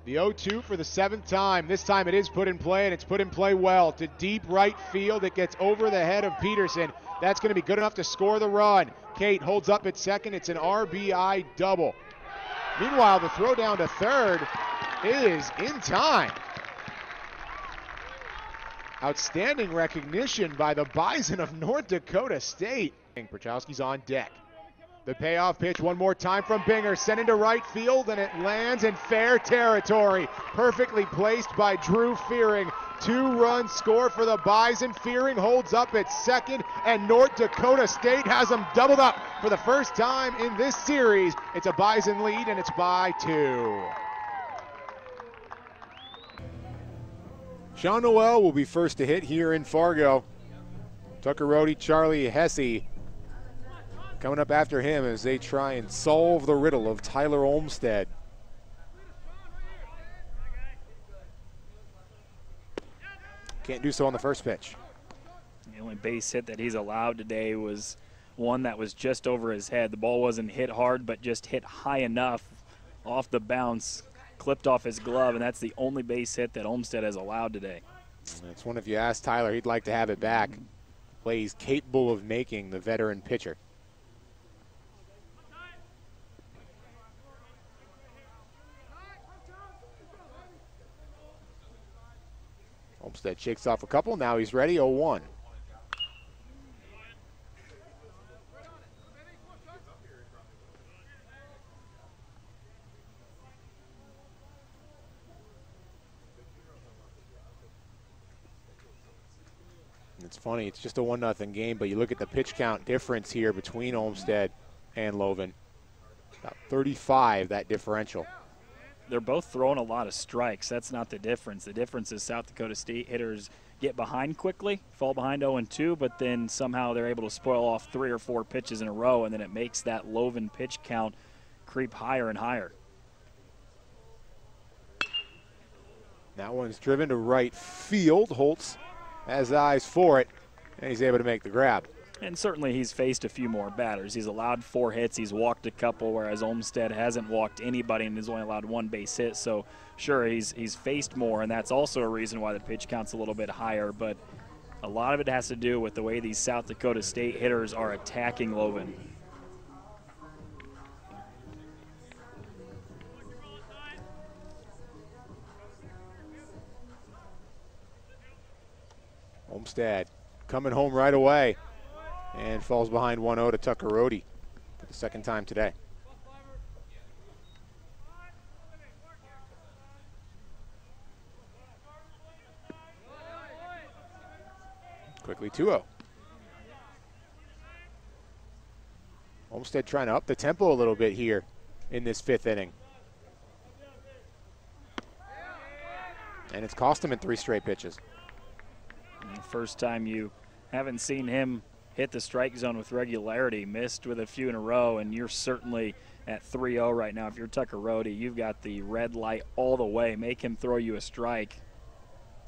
The 0-2 for the 7th time. This time it is put in play, and it's put in play well to deep right field. It gets over the head of Peterson. That's going to be good enough to score the run. Kate holds up at second. It's an RBI double. Meanwhile, the throw down to third is in time. Outstanding recognition by the Bison of North Dakota State. Prochowski's on deck. The payoff pitch one more time from Binger, sent into right field, and it lands in fair territory. Perfectly placed by Drew Fearing. 2-run score for the Bison. Fearing holds up at second, and North Dakota State has them doubled up for the first time in this series. It's a Bison lead, and it's by 2. Sean Noel will be first to hit here in Fargo. Tucker Rohde, Charlie Hesse coming up after him as they try and solve the riddle of Tyler Olmstead. Can't do so on the first pitch. The only base hit that he's allowed today was one that was just over his head. The ball wasn't hit hard, but just hit high enough off the bounce, clipped off his glove, and that's the only base hit that Olmstead has allowed today. That's one if you ask Tyler, he'd like to have it back. Play he's capable of making, the veteran pitcher. Olmstead shakes off a couple. Now he's ready. 0-1. It's funny, it's just a 1-0 game, but you look at the pitch count difference here between Olmstead and Loven. About 35, that differential. They're both throwing a lot of strikes. That's not the difference. The difference is South Dakota State hitters get behind quickly, fall behind 0-2, but then somehow they're able to spoil off 3 or 4 pitches in a row, and then it makes that Loven pitch count creep higher and higher. That one's driven to right field. Holtz has eyes for it, and he's able to make the grab. And certainly he's faced a few more batters. He's allowed 4 hits. He's walked a couple, whereas Olmstead hasn't walked anybody and has only allowed 1 base hit. So, sure, he's faced more, and that's also a reason why the pitch count's a little bit higher. But a lot of it has to do with the way these South Dakota State hitters are attacking Loven. Olmstead coming home right away. And falls behind 1-0 to Tucker Rohde for the 2nd time today. Quickly 2-0. Olmstead trying to up the tempo a little bit here in this 5th inning. And it's cost him in 3 straight pitches. And the first time you haven't seen him hit the strike zone with regularity, missed with a few in a row, and you're certainly at 3-0 right now. If you're Tucker Rohde, you've got the red light all the way. Make him throw you a strike.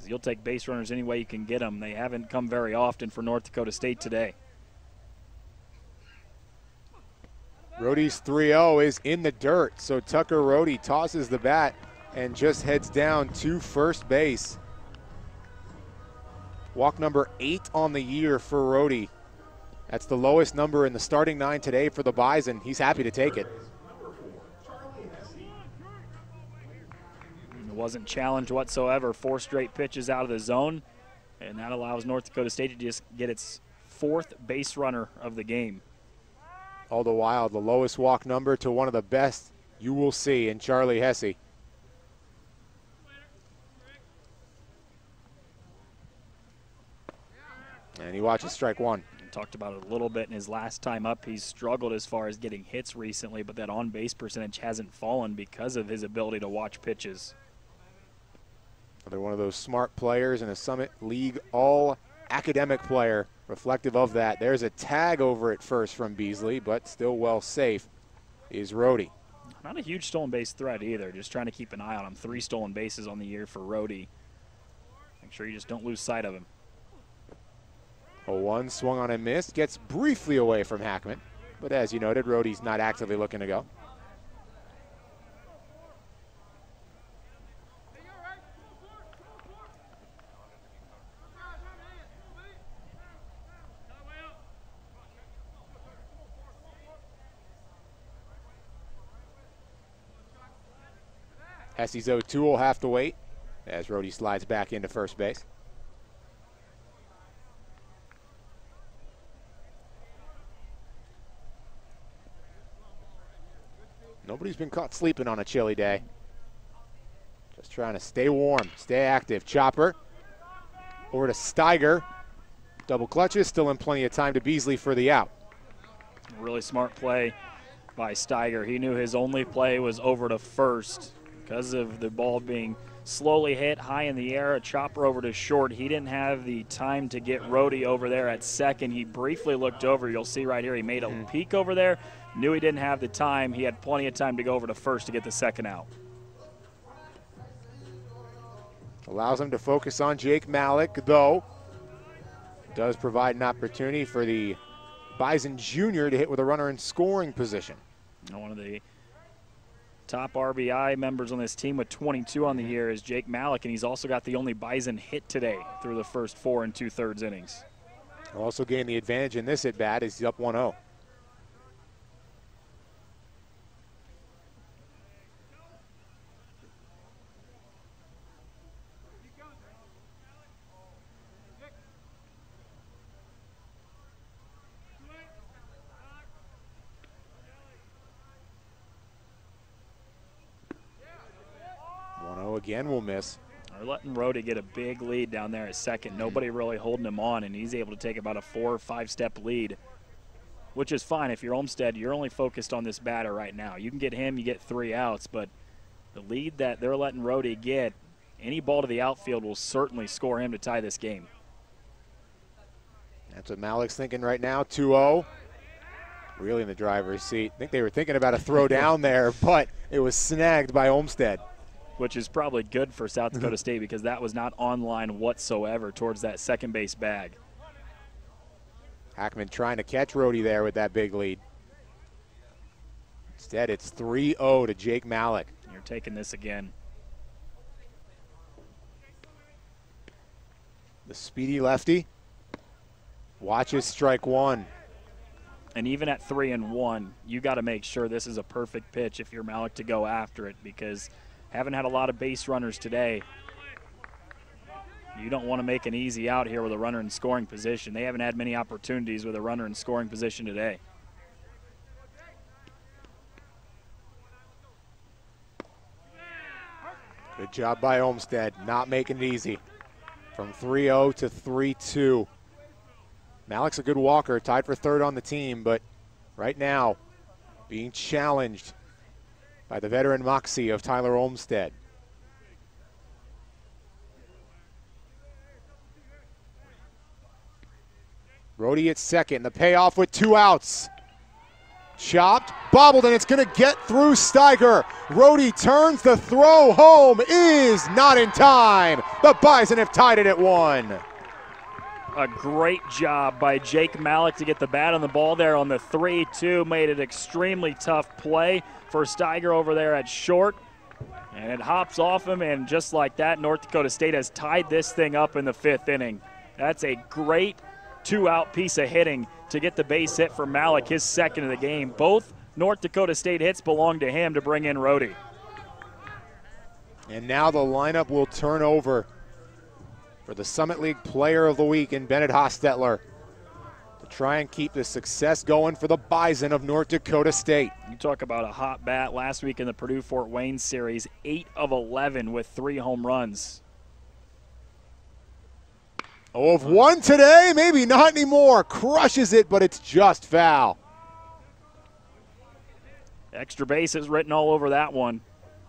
You'll take base runners any way you can get them. They haven't come very often for North Dakota State today. Rohde's 3-0 is in the dirt, so Tucker Rohde tosses the bat and just heads down to first base. Walk number 8 on the year for Rohde. That's the lowest number in the starting 9 today for the Bison. He's happy to take it. It wasn't challenged whatsoever. 4 straight pitches out of the zone, and that allows North Dakota State to just get its 4th base runner of the game. All the while, the lowest walk number to one of the best you will see in Charlie Hesse. And he watches strike 1. Talked about it a little bit in his last time up. He's struggled as far as getting hits recently, but that on-base percentage hasn't fallen because of his ability to watch pitches. Another one of those smart players and a Summit League all-academic player, reflective of that. There's a tag over at first from Beasley, but still well safe is Rohde. Not a huge stolen base threat either, just trying to keep an eye on him. 3 stolen bases on the year for Rohde. Make sure you just don't lose sight of him. 0-1, swung on and missed, gets briefly away from Hackman, but as you noted, Rohde's not actively looking to go. Hesse's 0-2 will have to wait as Rhodey slides back into first base. Nobody's been caught sleeping on a chilly day. Just trying to stay warm, stay active. Chopper over to Steiger. Double clutches, still in plenty of time to Beasley for the out. Really smart play by Steiger. He knew his only play was over to first because of the ball being slowly hit high in the air. A chopper over to short. He didn't have the time to get Rhodey over there at second. He briefly looked over. You'll see right here he made a peek over there. Knew he didn't have the time. He had plenty of time to go over to first to get the second out. Allows him to focus on Jake Malik, though. Does provide an opportunity for the Bison Jr. to hit with a runner in scoring position. One of the top RBI members on this team with 22 on the year is Jake Malik, and he's also got the only Bison hit today through the first 4 2/3 innings. He'll also gain the advantage in this at-bat as he's up 1-0. Again will miss. They're letting Rhodey get a big lead down there at second. Nobody really holding him on, and he's able to take about a 4 or 5 step lead, which is fine. If you're Olmsted, you're only focused on this batter right now. You can get him, you get 3 outs, but the lead that they're letting Rhodey get, any ball to the outfield will certainly score him to tie this game. That's what Malik's thinking right now, 2-0. Really in the driver's seat. I think they were thinking about a throw down there, but it was snagged by Olmsted. Which is probably good for South Dakota State because that was not on line whatsoever towards that second base bag. Hackman trying to catch Rhodey there with that big lead. Instead, it's 3-0 to Jake Malik. You're taking this again. The speedy lefty watches strike one. And even at 3-1, you got to make sure this is a perfect pitch if you're Malik to go after it, because haven't had a lot of base runners today. You don't want to make an easy out here with a runner in scoring position. They haven't had many opportunities with a runner in scoring position today. Good job by Olmsted, not making it easy. From 3-0 to 3-2. Malik's a good walker, tied for third on the team, but right now being challenged by the veteran moxie of Tyler Olmsted. Rhodey at second, the payoff with 2 outs. Chopped, bobbled, and it's going to get through Steiger. Rhodey turns, the throw home is not in time. The Bison have tied it at 1. A great job by Jake Malik to get the bat on the ball there on the 3-2. Made it extremely tough play for Steiger over there at short. And it hops off him, and just like that, North Dakota State has tied this thing up in the 5th inning. That's a great 2-out piece of hitting to get the base hit for Malik, his second of the game. Both North Dakota State hits belong to him to bring in Rhodey. And now the lineup will turn over for the Summit League Player of the Week in Bennett Hostetler to try and keep the success going for the Bison of North Dakota State. You talk about a hot bat last week in the Purdue-Fort Wayne series, 8 of 11 with 3 home runs. 0 of 1 today, maybe not anymore. Crushes it, but it's just foul. Extra base is written all over that one.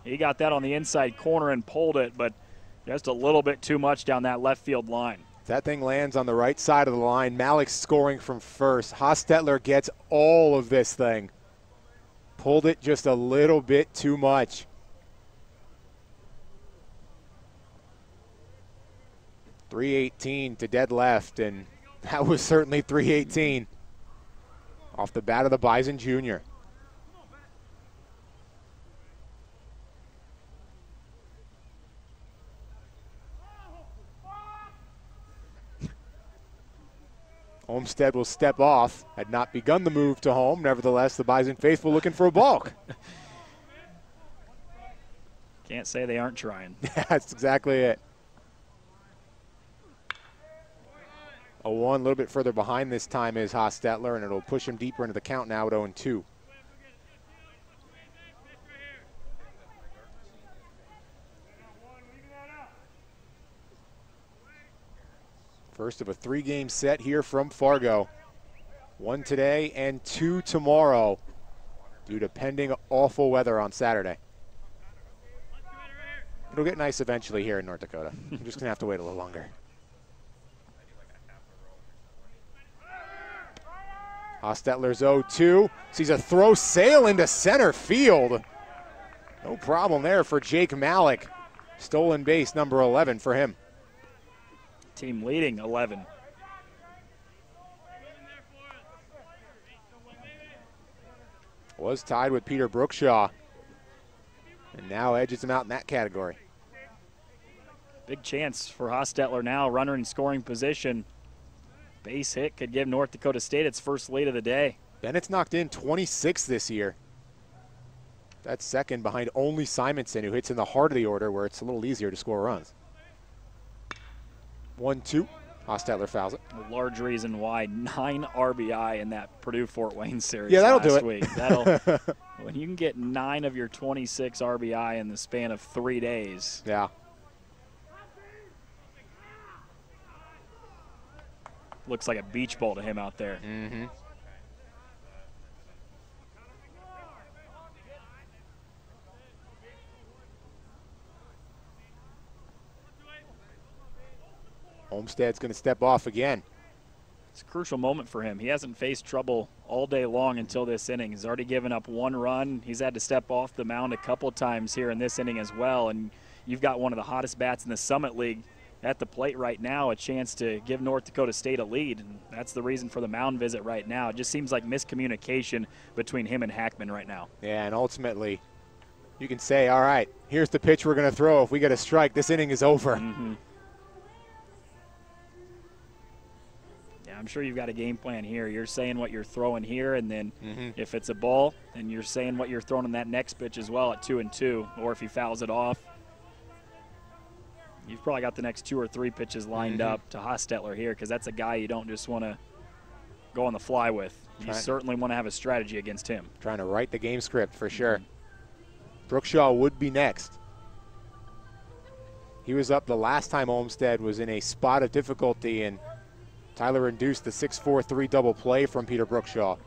He got that on the inside corner and pulled it, but just a little bit too much down that left field line. That thing lands on the right side of the line. Malik's scoring from first. Hostetler gets all of this thing. Pulled it just a little bit too much. .318 to dead left, and that was certainly .318 off the bat of the Bison Jr. Olmsted will step off. Had not begun the move to home. Nevertheless, the Bison faithful looking for a balk. Can't say they aren't trying. That's exactly it. 0-1, a little bit further behind this time is Hostetler, and it'll push him deeper into the count now at 0-2. First of a 3-game set here from Fargo. 1 today and 2 tomorrow due to pending awful weather on Saturday. It'll get nice eventually here in North Dakota. We're just going to have to wait a little longer. Hostetler's 0-2. Sees a throw sail into center field. No problem there for Jake Malik. Stolen base number 11 for him. Team leading 11. Was tied with Peter Brookshaw, and now edges him out in that category. Big chance for Hostetler now, runner in scoring position. Base hit could give North Dakota State its first lead of the day. Bennett's knocked in 26 this year. That's second behind only Simonson, who hits in the heart of the order where it's a little easier to score runs. 1-2. Hostetler fouls it. A large reason why 9 RBI in that Purdue-Fort Wayne series that'll last do it. week. When you can get 9 of your 26 RBI in the span of 3 days. Yeah. Looks like a beach ball to him out there. Mm-hmm. Olmsted's going to step off again. It's a crucial moment for him. He hasn't faced trouble all day long until this inning. He's already given up 1 run. He's had to step off the mound a couple times here in this inning as well. And you've got one of the hottest bats in the Summit League at the plate right now, a chance to give North Dakota State a lead. And that's the reason for the mound visit right now. It just seems like miscommunication between him and Hackman right now. Yeah, and ultimately, you can say, all right, here's the pitch we're going to throw. If we get a strike, this inning is over. Mm-hmm. I'm sure you've got a game plan here. You're saying what you're throwing here, and then if it's a ball, then you're saying what you're throwing on that next pitch as well at 2-2. Or if he fouls it off, you've probably got the next 2 or 3 pitches lined up to Hostetler here, because that's a guy you don't just want to go on the fly with. You certainly want to have a strategy against him. Trying to write the game script for sure. Brookshaw would be next. He was up the last time Olmsted was in a spot of difficulty, and Tyler induced the 6-4-3 double play from Peter Brookshaw.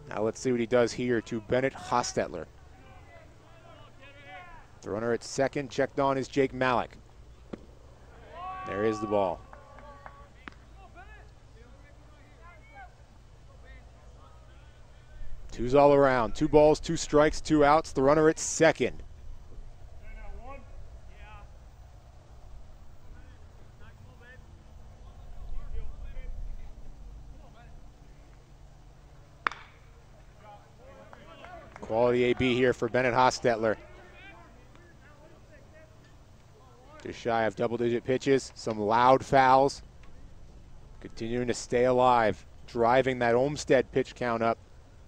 Now let's see what he does here to Bennett Hostetler. The runner at second, checked on, is Jake Malik. There is the ball. Two's all around. 2 balls, 2 strikes, 2 outs. The runner at second. Quality AB here for Bennett Hostetler. Just shy of double-digit pitches, some loud fouls. Continuing to stay alive, driving that Olmsted pitch count up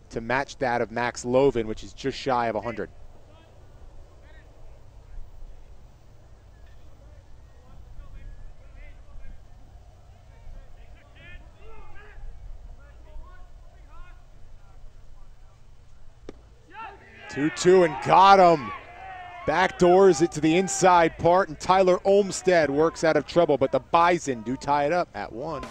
to match that of Max Lovin, which is just shy of 100. Two and got him. Backdoors it to the inside part, and Tyler Olmsted works out of trouble, but the Bison do tie it up at 1.